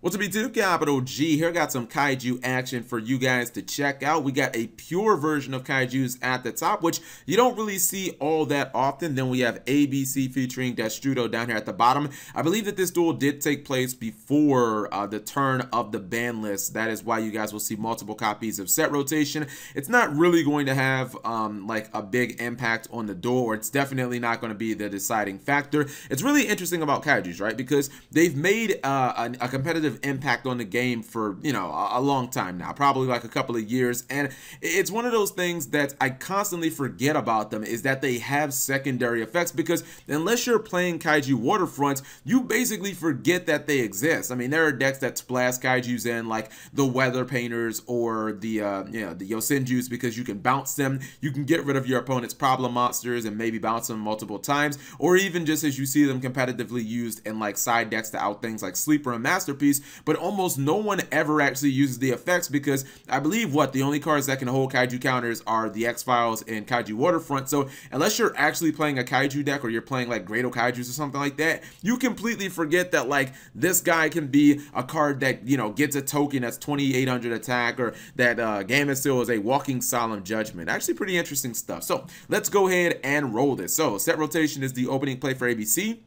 What's up, YouTube? Capital G here. Got some kaiju action for you guys to check out. We got a pure version of kaijus at the top, which you don't really see all that often. Then we have ABC featuring Dp-Ygo down here at the bottom. I believe that this duel did take place before the turn of the ban list. That is why you guys will see multiple copies of set rotation. It's not really going to have like a big impact on the duel, or it's definitely not going to be the deciding factor. It's really interesting about kaijus, right? Because they've made a competitive impact on the game for, you know, a long time now, probably like a couple of years. And it's one of those things that I constantly forget about them, is that they have secondary effects, because unless you're playing kaiju waterfronts, you basically forget that they exist. I mean, there are decks that splash kaijus in, like the weather painters or the the Yosenjus, because you can bounce them, you can get rid of your opponent's problem monsters and maybe bounce them multiple times, or even just as you see them competitively used in like side decks to out things like Sleeper and Masterpiece. But almost no one ever actually uses the effects, because I believe the only cards that can hold kaiju counters are the X-Files and Kaiju Waterfront. So unless you're actually playing a kaiju deck, or you're playing like Grado Kaijus or something like that, you completely forget that like this guy can be a card that, you know, gets a token that's 2800 attack, or that Gamma Seal is a walking solemn judgment. Actually pretty interesting stuff. So let's go ahead and roll this. So set rotation is the opening play for ABC.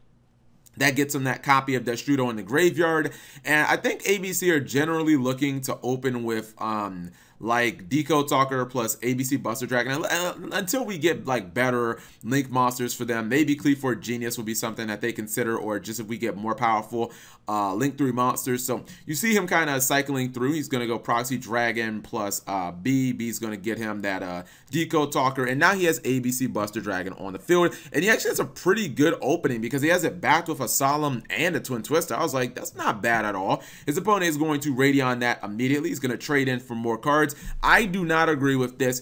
That gets them that copy of Dp-Ygo in the graveyard. And I think ABC are generally looking to open with like Deco Talker plus ABC Buster Dragon until we get like better link monsters for them. Maybe Cleaford Genius will be something that they consider, or just if we get more powerful link 3 monsters. So you see him kind of cycling through. He's going to go Proxy Dragon plus B. B's going to get him that Deco Talker, and now he has ABC Buster Dragon on the field, and he actually has a pretty good opening because he has it backed with a Solemn and a Twin Twister. I was like, that's not bad at all. His opponent is going to Radion that immediately. He's going to trade in for more cards. I do not agree with this.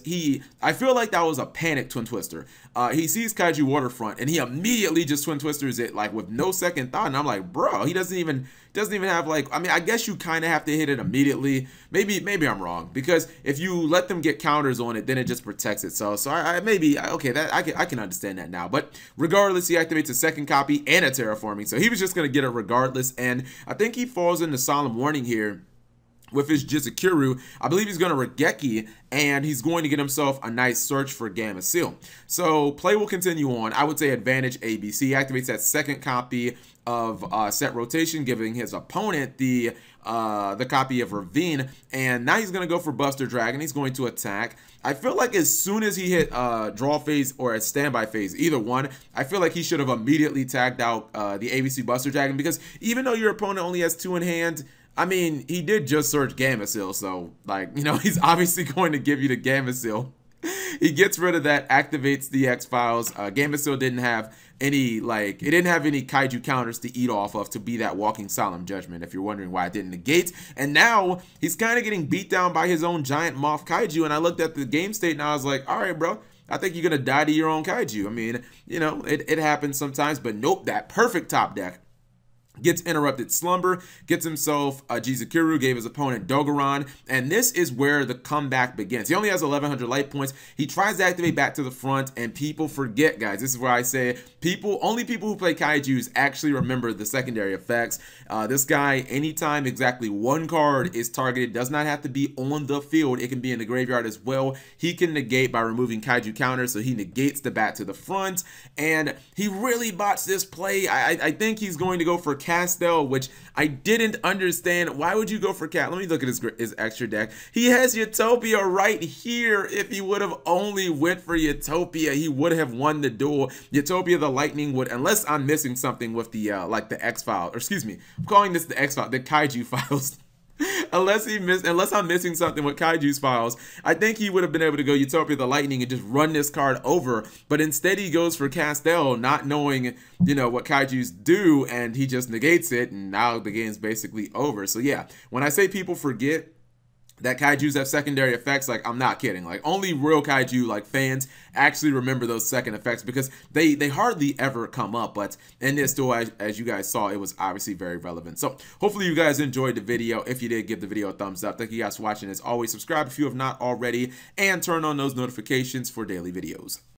I feel like that was a panic Twin Twister. He sees Kaiju Waterfront and he immediately just Twin Twisters it like with no second thought, and I'm like, bro, he doesn't even have like, I mean, I guess you kind of have to hit it immediately. Maybe I'm wrong, because if you let them get counters on it, then it just protects itself. So okay, that I can understand that now. But regardless, he activates a second copy and a terraforming, so he was just gonna get it regardless. And I think he falls into Solemn Warning here with his Jizukuru. I believe he's going to Regeki, and he's going to get himself a nice search for Gamma Seal. So play will continue on. I would say advantage ABC. He activates that second copy of set rotation, giving his opponent the copy of Ravine, and now he's going to go for Buster Dragon. He's going to attack. I feel like as soon as he hit draw phase or a standby phase, either one, I feel like he should have immediately tagged out the ABC Buster Dragon, because even though your opponent only has 2 in hand, I mean, he did just search Gamma Seal, so, like, you know, he's obviously going to give you the Gamma Seal. He gets rid of that, activates the X-Files. Gamma Seal didn't have any, like, it didn't have any kaiju counters to eat off of to be that walking solemn judgment, if you're wondering why it didn't negate. And now, he's kind of getting beat down by his own giant moth kaiju, and I looked at the game state and I was like, all right, bro, I think you're going to die to your own kaiju. I mean, you know, it happens sometimes, but nope, that perfect top deck gets Interrupted Slumber, gets himself a Jizukuru, gave his opponent Dogoran, and this is where the comeback begins. He only has 1100 light points. He tries to activate back to the front, and people forget, guys. This is where I say only people who play kaijus actually remember the secondary effects. This guy, anytime exactly one card is targeted, does not have to be on the field. It can be in the graveyard as well. He can negate by removing kaiju counters, so he negates the back to the front, and he really botched this play. I think he's going to go for Castel, which I didn't understand. Why would you go for Cat? Let me look at his extra deck. He has Utopia right here. If he would have only went for Utopia, he would have won the duel. Utopia the Lightning would, unless I'm missing something with the like the X-File, or excuse me, I'm calling this the X-File, the Kaiju files. Unless I'm missing something with Kaiju's files, I think he would have been able to go Utopia the Lightning and just run this card over. But instead he goes for Castel, not knowing, you know, what Kaiju's do, and he just negates it, and now the game's basically over. So yeah, when I say people forget that kaijus have secondary effects, like, I'm not kidding. Like, only real kaiju like fans actually remember those second effects, because they hardly ever come up. But in this duel, as you guys saw, it was obviously very relevant. So hopefully you guys enjoyed the video. If you did, give the video a thumbs up. Thank you guys for watching. As always, subscribe if you have not already, and turn on those notifications for daily videos.